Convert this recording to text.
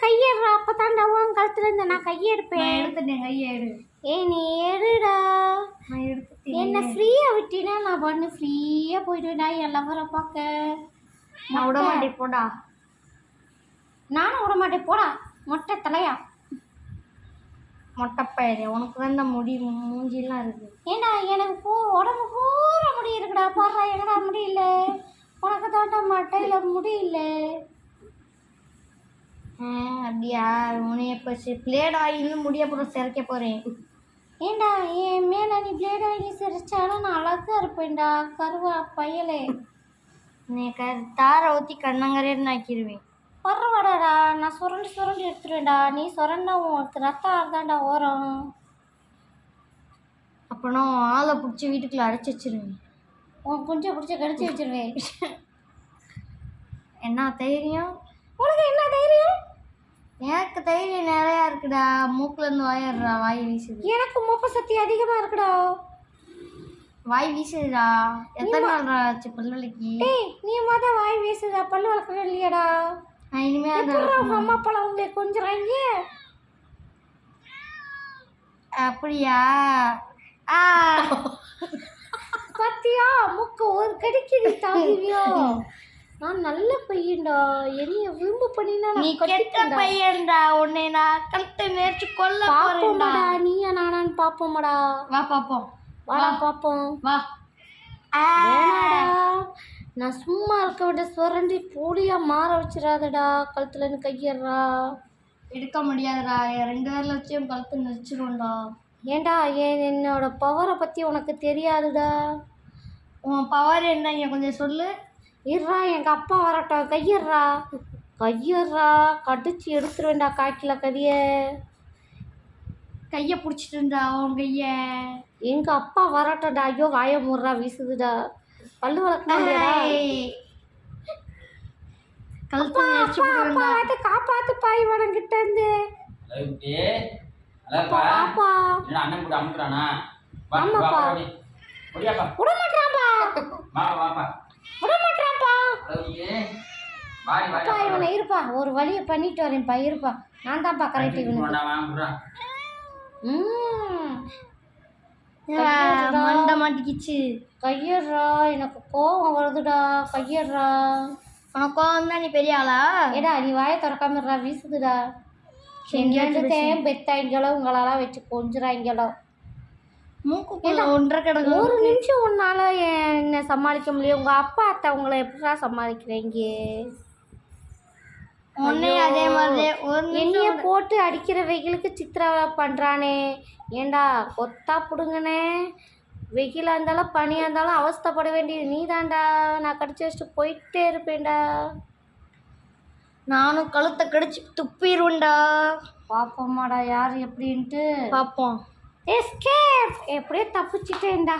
கையேடுறா, அப்பதான்டா உன் கழுத்துல இருந்து நான் கையெடுப்பேன். எடுத்துட்டேன், கையை எடு. நீ எடுடா. நான் எடுத்துட்டேன். என்ன ஃப்ரீயா விட்டினா நான் பண்ணு ஃப்ரீயா போயிடுவேன்டா என் லவரை பார்க்க. நான் விட மாட்டேன், போடா. நானும் விட மாட்டேன், போடா மொட்டை தலையா. மொட்டைப்பயிறு, உனக்கு தான் முடி மூஞ்சிலாம் இருக்கு. ஏண்டா எனக்கு உடம்பு பூரா முடி இருக்குடா, பாடுறா என்னடா முடியல. உனக்கு தாண்டா மட்டையில முடியல. அப்படியா? உனைய இப்போ பிளேட் ஆகின்னு முடிய போகிற சிறைக்க போகிறேன். ஏண்டா என் மேலே நீ பிளேட் வாங்கி சிரிச்சாலும் நான் அழகா இருப்பேன்டா கருவா பயலே. நீ தாரை ஊற்றி கண்ணங்கரேன்னு ஆக்கிடுவேன். பரவாடாடா, நான் சுரண்டி சுரண்டி எடுத்துருவேன்டா. நீ சுரண்டா உனக்கு ரத்தம் அதுதான்டா ஓரம். அப்போனா ஆளை பிடிச்சி வீட்டுக்குள்ளே அடைச்சி வச்சிருவேன். உன் குஞ்சை பிடிச்சி கடிச்சு வச்சிருவேன். என்ன தைரியம் உனக்கு? என்ன தைரியம்? எனக்கு தைரியம் நிறையா இருக்குடா. மூக்குலேருந்து வாயிடுறா, வாய் வீசுது. எனக்கு மூப்ப சக்தி அதிகமாக இருக்குடா. வாய் வீசுதுடா. எத்தனை நாள் ஆச்சு பல்வலிக்கு? நீ தான் வாய் வீசுதா, பல்லு வளர்க்கணும் இல்லையாடா? நான் இனிமேல் உங்க அம்மா அப்பாலாம் உங்களை கொஞ்சறாங்க. அப்படியா? பத்தியா மூக்கு ஒரு கடிக்கடி தாங்குவியோ? நான் நல்ல பையன்டா, என்னைய விரும்ப பண்ணினா நீ கெட்ட பையன்டா. உன்னை நான் கழுத்தை நேர்ச்சி கொல்ல போறேன்டா. நீயா நானான்னு பாப்போமாடா? வா பாப்போம், வாடா பாப்போம், வா. நான் சும்மா இருக்க விட சுரண்டி போலியா மாற வச்சிடாதடா. கழுத்துல இருந்து கையறா. எடுக்க முடியாதுடா, 2 பேரில் வச்சு என் கழுத்து நெரிச்சிடும்டா. ஏண்டா என்னோட பவரை பற்றி உனக்கு தெரியாதுடா. உன் பவர் என்ன கொஞ்சம் சொல்லு. இருறா, எங்கள் அப்பா வரட்டும். கையறா கையறா, கடிச்சு எடுத்துருவேண்டா காய்க்கில கதிய. கையை பிடிச்சிட்டுண்டா உன் கையை. எங்கள் அப்பா வரட்டோடா. ஐயோ வாய முறா வீசுதுடா. பல்லு வளர்க்கணும். காப்பாத்து பாய் வனங்கிட்ட இருந்து. பாப்பா ஆமாப்பா, விடமாட்டான்ப்பா. அப்பா இவனை இருப்பா, ஒரு வழியை பண்ணிட்டு வரேன்ப்பா. இருப்பா, நான் தான்ப்பா கரெக்ட். இவனுக்கு மண்டை மாட்டிக்கிச்சு. கையறா, எனக்கு கோவம் வருதுடா. கையறா. உனக்கு கோவம் தான், நீ பெரிய ஆளா? ஏடா நீ வாயை திறக்காமறா, வீசுதுடா. எங்கேயும் பெத்தாங்களோ உங்களாலாம் வச்சு கொஞ்சிறாங்களோ. மூக்குக்குள்ள ஒன்றரை கிடக்கு. ஒரு நிமிஷம் உன்னால என்ன சமாளிக்க முடியும்? உங்க அப்பா அத்தை உங்களை எப்படா சமாளிக்கிறீங்க? உன்னை அதே மாதிரி என்னைய போட்டு அடிக்கிற வெயிலுக்கு சித்திரவதை பண்றானே. ஏண்டா கொத்தா பிடுங்கனே. வெயிலாக இருந்தாலும் பனியாக இருந்தாலும் அவஸ்தைப்பட வேண்டியது நீ தான்டா. நான் கடிச்சு வச்சுட்டு போயிட்டே இருப்பேன்டா. நானும் கழுத்தை கடிச்சு துப்பிடுவேன்டா. பார்ப்போமாடா யார் எப்படின்ட்டு. பார்ப்போம். எஸ்கேப், எப்படியே தப்பிச்சிட்டேன்டா.